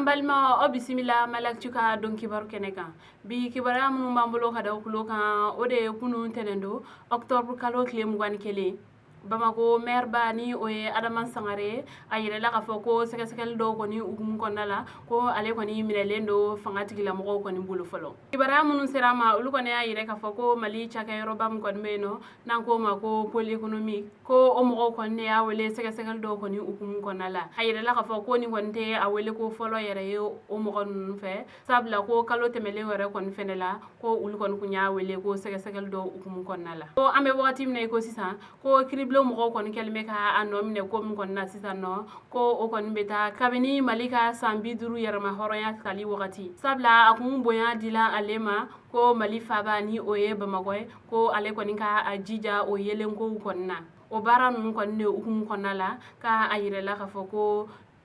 An balima o bisimila malak cuka don kibaru kɛnɛ kan bi kibaruya minnu b'an bolo ka da kulo kan o de ye kunun tɛnɛn don octobre kalo tile 21 Bamako maire ba ni o ye Adama Sangare a yirala k'a fɔ ko sɛgɛsɛgɛli dɔw kɔni hukumu kɔnɔna la ko ale kɔni minɛlen don fanga tigilamɔgɔw kɔni bolo fɔlɔ kibaruya minnu sera a ma olu kɔni y'a yira k'a fɔ ko Mali cakɛyɔrɔba min kɔni bɛ yen nɔ n'an k'o ma ko pôle économique ko o mɔgɔw kɔni de y'a wele sɛgɛsɛgɛli dɔw kɔni hukumu kɔnɔna la a yirala k'a fɔ ko nin kɔni tɛ a wele ko fɔlɔ yɛrɛ ye o mɔgɔ ninnu fɛ sabula ko kalo tɛmɛlen yɛrɛ kɔni fɛnɛ la ko olu kɔni kun y'a wele ko sɛgɛsɛgɛli dɔw hukumu kɔnɔna la ko an bɛ wagati min na i ko sisan ko kiribulon mɔgɔw kɔni kɛlen bɛ ka a nɔ minɛ ko min kɔni na sisan nɔ ko o kɔni bɛ taa kabini Mali ka san 50 yɛrɛma hɔrɔnya tali wagati sabula a kun bonya dila ale ma ko Mali faaba ni o ye Bamakɔ ye ko ale kɔni ka a jija o yelenkow kɔni na o baara ninnu kɔni de hukumu kɔnɔna la ka a yirala k'a fɔ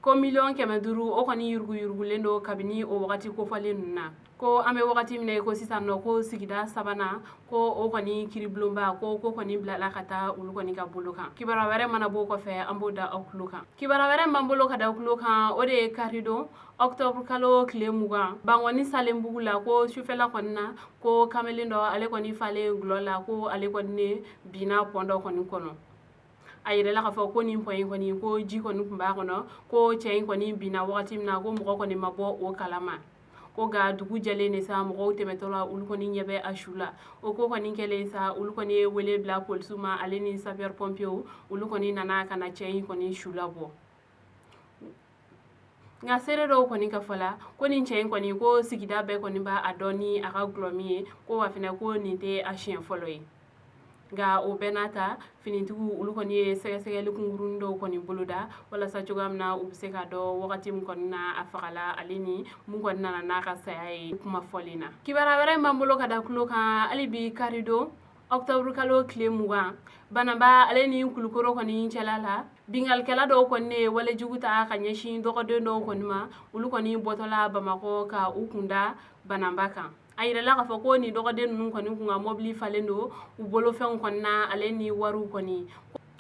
ko miliyɔn 500 o kɔni yuruguyurugulen don kabini o wagati kofɔlen ninnu na ko an bɛ wagati min na i ko sisan nɔ ko sigida sabanan ko o kɔni kiribulonba ko kɔni bilala ka taa olu kɔni ka bolo kan kibaruya wɛrɛ mana bɔ o kɔfɛ an b'o da aw tulo kan kibaruya wɛrɛ m'an bolo ka da aw tulo kan o de ye kari don octobre kalo tile 20 Bangɔni Salenbugu la ko sufɛla kɔni na ko kamalen dɔ ale kɔni falen gulɔ la ko ale kɔni ne binna pɔn dɔ kɔni kɔnɔ a yirala k'a fɔ ko nin pɔn in kɔni ko ji kɔni tun b'a kɔnɔ ko cɛ in kɔni binna wagati min na ko mɔgɔ kɔni ma bɔ o kalama ko ga dugu jɛlen de sa mɔgɔw tɛmɛtɔla olu kɔni ɲɛ bɛ a su la o ko kɔni kɛlen sa olu kɔni ye wele bila polisiw ma ale ni sapeur pompiers olu kɔni nana ka na cɛ in kɔni su labɔ nka seere dɔw kɔni ka fɔ la ko nin cɛ in kɔni ko sigida bɛɛ kɔni b'a a dɔn ni a ka gulɔ min ye ko wa fɛnɛ ko nin tɛ a siɲɛ fɔlɔ ye nka o bɛɛ n'a ta finitigiw olu kɔni ye sɛgɛsɛgɛli kunkurunin dɔw kɔni boloda walasa cogoya min na u bɛ se ka dɔn wagati min kɔni na a fagala ale ni mun kɔni nana n'a ka saya ye kuma fɔlen na kibaruya wɛrɛ m'an bolo ka da tulo kan hali bi kari don octobre kalo tile 20 Bananba ale ni Kulukoro kɔni cɛla la bingalikɛla dɔw kɔni ye walejugu ta ka ɲɛsin dɔgɔden dɔw kɔni ma olu kɔni bɔtɔla Bamakɔ ka u kunda Bananba kan a yirala k'a fɔ ko nin dɔgɔden ninnu kɔni kun ka mɔbili falen don u bolofɛnw kɔni na ale ni wariw kɔni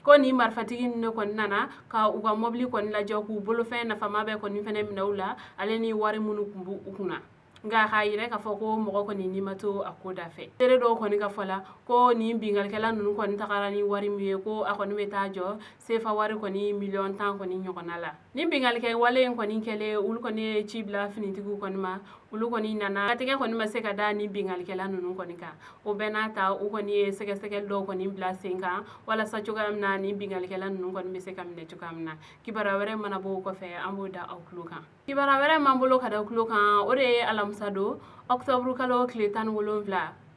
ko nin marifatigi ninnu kɔni nana ka u ka mɔbili kɔni lajɛ k'u bolofɛn nafama bɛɛ kɔni fɛnɛ minɛ u la ale ni wari minnu kun b'u kunna nka k'a yira k'a fɔ ko mɔgɔ kɔni ni ma to a ko da fɛ seere dɔw kɔni ka fɔ la ko nin bingalikɛla ninnu kɔni tagara ni wari min ye ko a kɔni bɛ taa jɔ sefa wari kɔni miliyɔn 10 kɔni ɲɔgɔnna la ni bingalikɛ wale in kɔni kɛlen olu kɔni ye ci bila finitigiw kɔni ma olu kɔni nana katigɛ kɔni ma se ka da ni bingalikɛla ninnu kɔni kan o bɛɛ n'a ta u kɔni ye sɛgɛsɛgɛli dɔw kɔni bila sen kan walasa cogoya min na ni bingalikɛla ninnu kɔni bɛ se ka minɛ cogoya min na kibaruya wɛrɛ mana bɔ o kɔfɛ an b'o da aw tulo kan kibaruya wɛrɛ m'an bolo ka da tulo kan o de ye alamisa don octobre kalo tile 17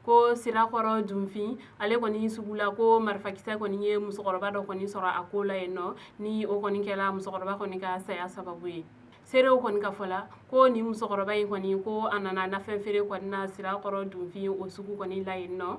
ko Sirakɔrɔ Dunfin ale kɔni sugu la ko marifakisɛ kɔni ye musokɔrɔba dɔ kɔni sɔrɔ a ko la yen nɔ ni o kɔni kɛla musokɔrɔba kɔni ka saya sababu ye seerew kɔni ka fɔ la ko ni musokɔrɔba in kɔni ko a nana nafɛn feere kɔni na Sirakɔrɔ Dunfin o sugu kɔni la yen nɔ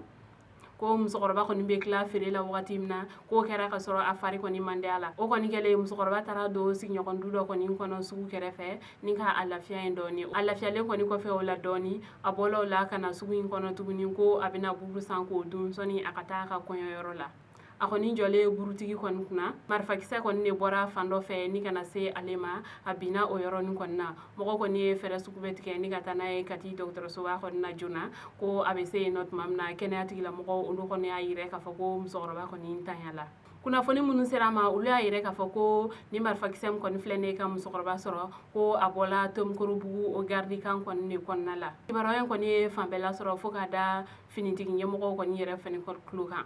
ko musokɔrɔba kɔni bɛ tila feere la wagati min na k'o kɛra ka sɔrɔ a fari kɔni man di a la o kɔni kɛlen musokɔrɔba taara don sigiɲɔgɔn du dɔ kɔni kɔnɔ sugu kɛrɛfɛ ni ka a lafiya yen dɔɔni a lafiyalen kɔni kɔfɛ o la dɔɔni a bɔla o la ka na sugu in kɔnɔ tuguni ko a bɛna buru san k'o dun sɔni a ka taa a ka kɔɲɔyɔrɔ la a kɔni jɔlen burutigi kɔni kunna marifakisɛ kɔni de bɔra fan dɔ fɛ ni kana se ale ma a binna o yɔrɔnin kɔni na mɔgɔ kɔni ye fɛɛrɛ sugu bɛɛ tigɛ ni ka taa n'a ye Kati dɔgɔtɔrɔsoba kɔni na joona ko a bɛ se yen nɔ tuma min na kɛnɛya tigilamɔgɔw olu kɔni y'a yira k'a fɔ ko musokɔrɔba kɔni ntanya la kunnafoni minnu sera a ma olu y'a yira k'a fɔ ko ni marifakisɛ min kɔni filɛ ne ka musokɔrɔba sɔrɔ ko a bɔla Tomikorobugu o gardikan kɔni de kɔnɔna la kibaruya in kɔni ye fan bɛɛ lasɔrɔ fo ka da finitigi ɲɛmɔgɔw kɔni yɛrɛ fɛnɛ tulo kan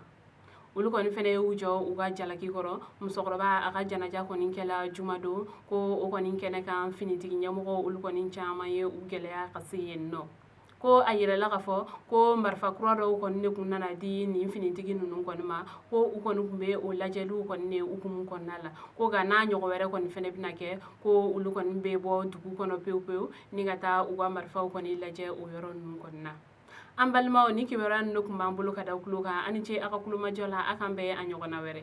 olu kɔni fɛnɛ y'u jɔ u ka jalaki kɔrɔ musokɔrɔba a ka janaja kɔni kɛla juma don ko o kɔni kɛnɛ kan finitigi ɲɛmɔgɔw olu kɔni caman ye u gɛlɛya ka se yen nɔ ko a yirala k'a fɔ ko marifa kura dɔw kɔni de kun nana di nin finitigi ninnu kɔni ma ko u kɔni kun bɛ o lajɛliw kɔni de hukumu kɔnɔna la ko nka n'a ɲɔgɔn wɛrɛ kɔni fɛnɛ bɛna kɛ ko olu kɔni bɛ bɔ dugu kɔnɔ pewu pewu ni ka taa u ka marifaw kɔni lajɛ o yɔrɔ ninnu kɔni na an balimaw ni kibaruya ninnu kun b'an bolo ka da tulo kan ani ce a ka kulomajɔ la a kan bɛn a ɲɔgɔnna wɛrɛ